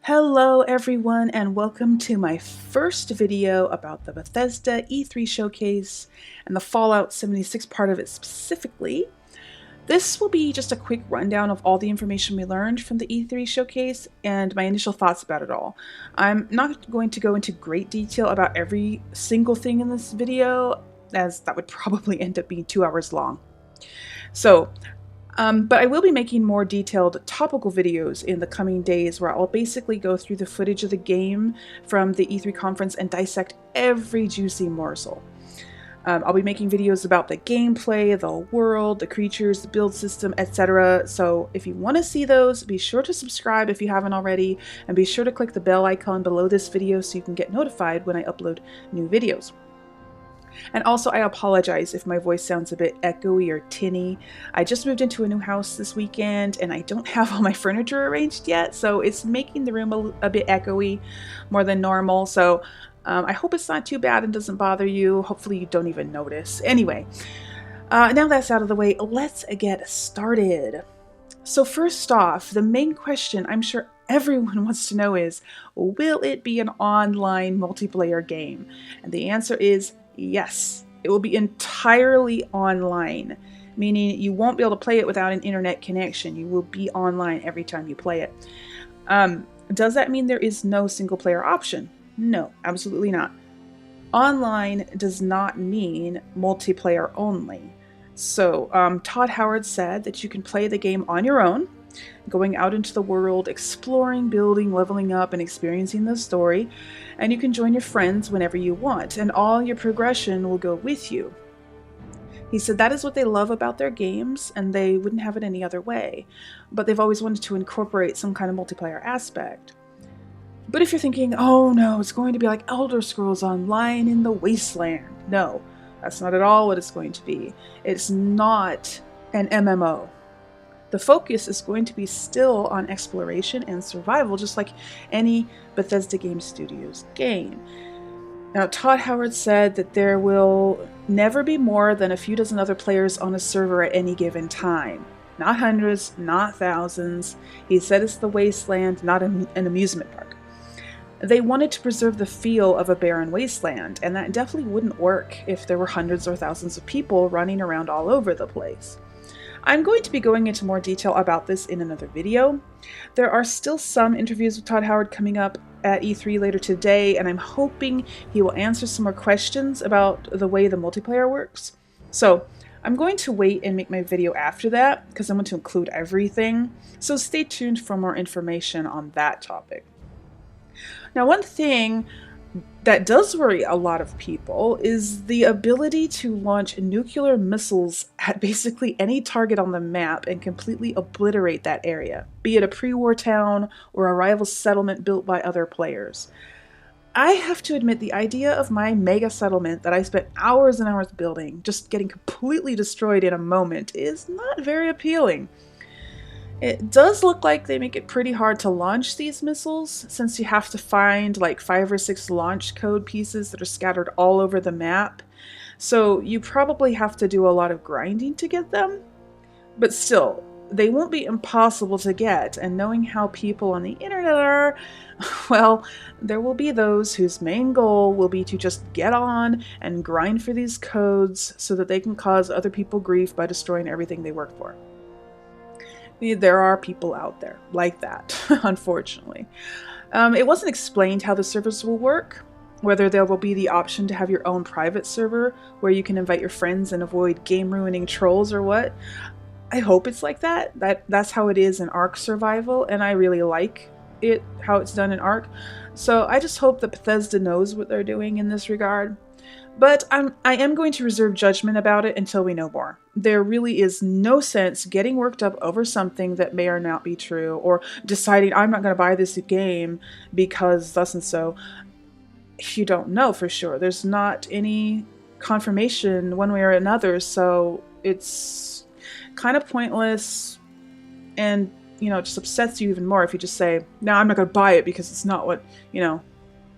Hello everyone and welcome to my first video about the Bethesda E3 showcase and the Fallout 76 part of it specifically. This will be just a quick rundown of all the information we learned from the E3 showcase and my initial thoughts about it all. I'm not going to go into great detail about every single thing in this video, as that would probably end up being 2 hours long. But I will be making more detailed topical videos in the coming days where I'll basically go through the footage of the game from the E3 conference and dissect every juicy morsel. I'll be making videos about the gameplay, the world, the creatures, the build system, etc. So if you want to see those, be sure to subscribe if you haven't already, and be sure to click the bell icon below this video so you can get notified when I upload new videos. And also, I apologize if my voice sounds a bit echoey or tinny. I just moved into a new house this weekend and I don't have all my furniture arranged yet, so it's making the room a bit echoey more than normal. So I hope it's not too bad and doesn't bother you. Hopefully you don't even notice. Anyway, now that's out of the way, let's get started. So first off, the main question I'm sure everyone wants to know is, will it be an online multiplayer game? And the answer is yes. It will be entirely online, meaning you won't be able to play it without an internet connection. You will be online every time you play it. Does that mean there is no single player option? No, absolutely not. Online does not mean multiplayer only. So Todd Howard said that you can play the game on your own, going out into the world, exploring, building, leveling up, and experiencing the story, and you can join your friends whenever you want, and all your progression will go with you. He said that is what they love about their games, and they wouldn't have it any other way, but they've always wanted to incorporate some kind of multiplayer aspect. But if you're thinking, oh no, it's going to be like Elder Scrolls Online in the Wasteland, no, that's not at all what it's going to be. It's not an MMO. The focus is going to be still on exploration and survival, just like any Bethesda Game Studios game. Now, Todd Howard said that there will never be more than a few dozen other players on a server at any given time. Not hundreds, not thousands. He said it's the wasteland, not an amusement park. They wanted to preserve the feel of a barren wasteland, and that definitely wouldn't work if there were hundreds or thousands of people running around all over the place. I'm going to be going into more detail about this in another video. There are still some interviews with Todd Howard coming up at E3 later today, and I'm hoping he will answer some more questions about the way the multiplayer works. So I'm going to wait and make my video after that, because I want to include everything. So stay tuned for more information on that topic. Now, one thing that does worry a lot of people is the ability to launch nuclear missiles at basically any target on the map and completely obliterate that area, be it a pre-war town or a rival settlement built by other players. I have to admit, the idea of my mega settlement that I spent hours and hours building just getting completely destroyed in a moment is not very appealing. It does look like they make it pretty hard to launch these missiles, since you have to find like 5 or 6 launch code pieces that are scattered all over the map. So you probably have to do a lot of grinding to get them. But still, they won't be impossible to get, and knowing how people on the internet are, well, there will be those whose main goal will be to just get on and grind for these codes so that they can cause other people grief by destroying everything they work for. There are people out there like that, unfortunately. It wasn't explained how the servers will work, whether there will be the option to have your own private server where you can invite your friends and avoid game-ruining trolls or what. I hope it's like that. That's how it is in Ark Survival, and I really like it, how it's done in Ark. So I just hope that Bethesda knows what they're doing in this regard. But I am going to reserve judgment about it until we know more. There really is no sense getting worked up over something that may or not be true, or deciding I'm not going to buy this game because thus and so. You don't know for sure. There's not any confirmation one way or another, so it's kind of pointless, and it just upsets you even more if you just say, no, I'm not going to buy it because it's not what,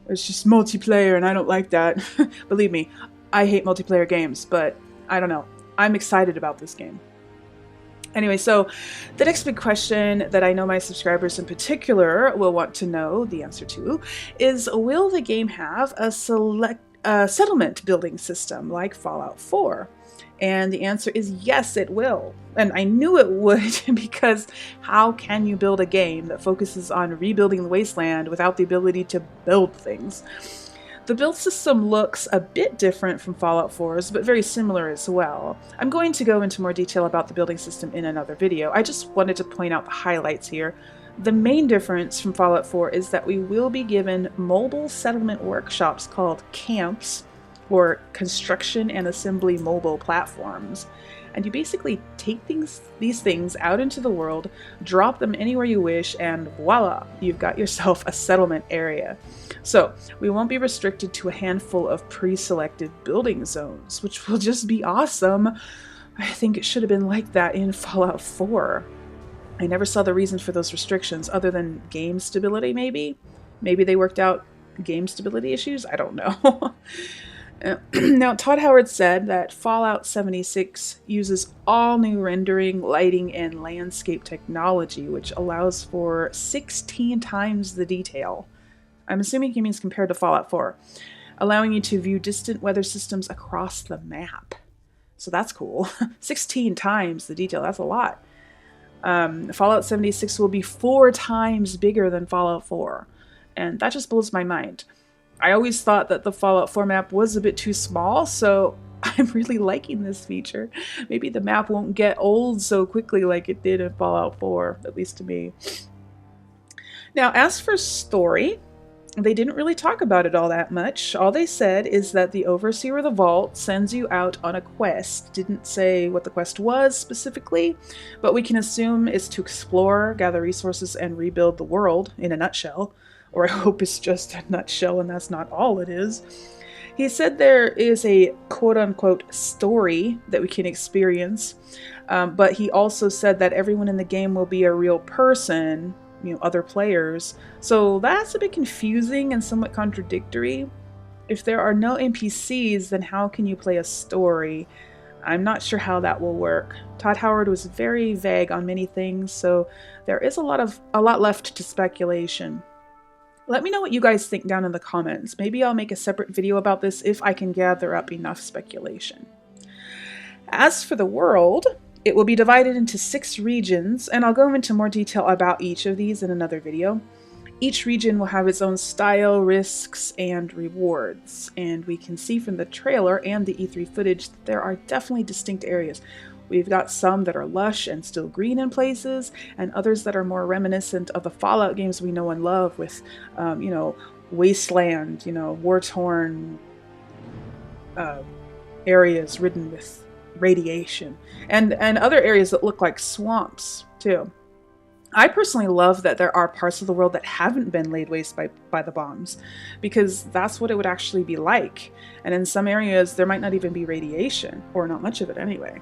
it's just multiplayer and I don't like that. Believe me, I hate multiplayer games, but I don't know. I'm excited about this game. Anyway, so the next big question that I know my subscribers in particular will want to know the answer to is, will the game have a settlement building system like Fallout 4? And the answer is yes, it will. And I knew it would because how can you build a game that focuses on rebuilding the wasteland without the ability to build things? The build system looks a bit different from Fallout 4's, but very similar as well. I'm going to go into more detail about the building system in another video. I just wanted to point out the highlights here. The main difference from Fallout 4 is that we will be given mobile settlement workshops called camps, or construction and assembly mobile platforms. And you basically take these things out into the world, drop them anywhere you wish, and voila, you've got yourself a settlement area. So we won't be restricted to a handful of pre-selected building zones, which will just be awesome. I think it should have been like that in Fallout 4. I never saw the reason for those restrictions other than game stability, maybe? Maybe they worked out game stability issues? I don't know. Now, Todd Howard said that Fallout 76 uses all new rendering, lighting, and landscape technology, which allows for 16 times the detail. I'm assuming he means compared to Fallout 4, allowing you to view distant weather systems across the map. So that's cool. 16 times the detail, that's a lot. Fallout 76 will be 4 times bigger than Fallout 4, and that just blows my mind. I always thought that the Fallout 4 map was a bit too small, so I'm really liking this feature. Maybe the map won't get old so quickly like it did in Fallout 4, at least to me. Now, as for story, they didn't really talk about it all that much. All they said is that the Overseer of the Vault sends you out on a quest. Didn't say what the quest was specifically, but we can assume it's to explore, gather resources, and rebuild the world, in a nutshell. Or I hope it's just a nutshell and that's not all it is. He said there is a quote-unquote story that we can experience, but he also said that everyone in the game will be a real person, other players. So that's a bit confusing and somewhat contradictory. If there are no NPCs, then how can you play a story? I'm not sure how that will work. Todd Howard was very vague on many things, so there is a lot left to speculation. Let me know what you guys think down in the comments. Maybe I'll make a separate video about this if I can gather up enough speculation. As for the world, it will be divided into 6 regions, and I'll go into more detail about each of these in another video. Each region will have its own style, risks, and rewards, and we can see from the trailer and the E3 footage that there are definitely distinct areas. We've got some that are lush and still green in places, and others that are more reminiscent of the Fallout games we know and love with, wasteland, war-torn areas ridden with radiation, and other areas that look like swamps, too. I personally love that there are parts of the world that haven't been laid waste by the bombs, because that's what it would actually be like. And in some areas, there might not even be radiation, or not much of it anyway.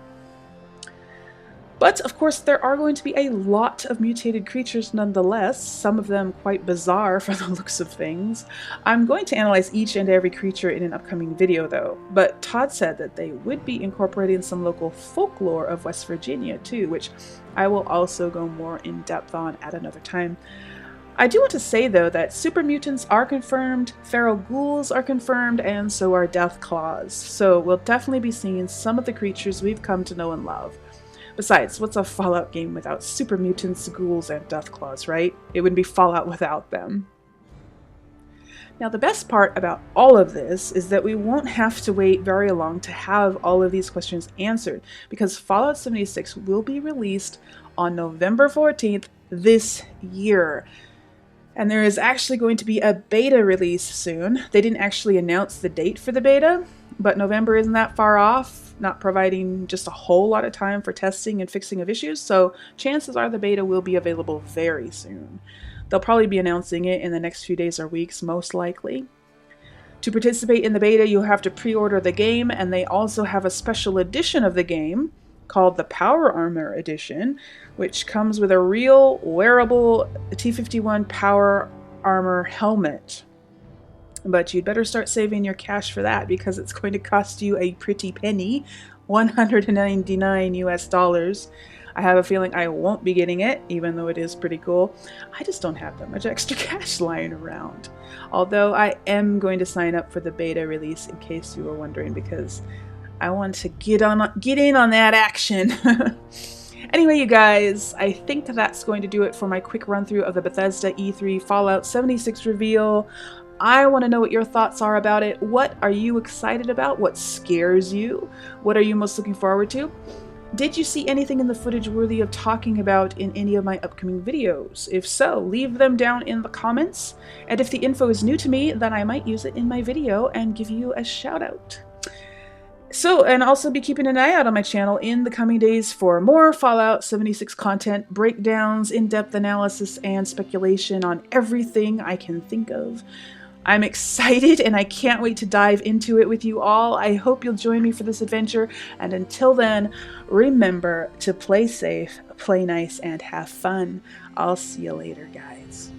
But, of course, there are going to be a lot of mutated creatures nonetheless, some of them quite bizarre for the looks of things. I'm going to analyze each and every creature in an upcoming video, though, but Todd said that they would be incorporating some local folklore of West Virginia, too, which I will also go more in depth on at another time. I do want to say, though, that super mutants are confirmed, feral ghouls are confirmed, and so are death claws, so we'll definitely be seeing some of the creatures we've come to know and love. Besides, what's a Fallout game without super mutants, ghouls, and deathclaws, right? It wouldn't be Fallout without them. Now, the best part about all of this is that we won't have to wait very long to have all of these questions answered, because Fallout 76 will be released on November 14th this year. And there is actually going to be a beta release soon. They didn't actually announce the date for the beta, but November isn't that far off, not providing just a whole lot of time for testing and fixing of issues, so chances are the beta will be available very soon. They'll probably be announcing it in the next few days or weeks, most likely. To participate in the beta, you'll have to pre-order the game, and they also have a special edition of the game called the Power Armor Edition, which comes with a real wearable T-51 Power Armor helmet. But you'd better start saving your cash for that, because it's going to cost you a pretty penny, $199 US. I have a feeling I won't be getting it, even though it is pretty cool. I just don't have that much extra cash lying around. Although I am going to sign up for the beta release, in case you were wondering, because I want to get in on that action. Anyway, you guys, I think that's going to do it for my quick run through of the Bethesda E3 Fallout 76 reveal. I want to know what your thoughts are about it. What are you excited about? What scares you? What are you most looking forward to? Did you see anything in the footage worthy of talking about in any of my upcoming videos? If so, leave them down in the comments. And if the info is new to me, then I might use it in my video and give you a shout out. So, and also be keeping an eye out on my channel in the coming days for more Fallout 76 content, breakdowns, in-depth analysis, and speculation on everything I can think of. I'm excited and I can't wait to dive into it with you all. I hope you'll join me for this adventure, and until then, remember to play safe, play nice, and have fun. I'll see you later, guys.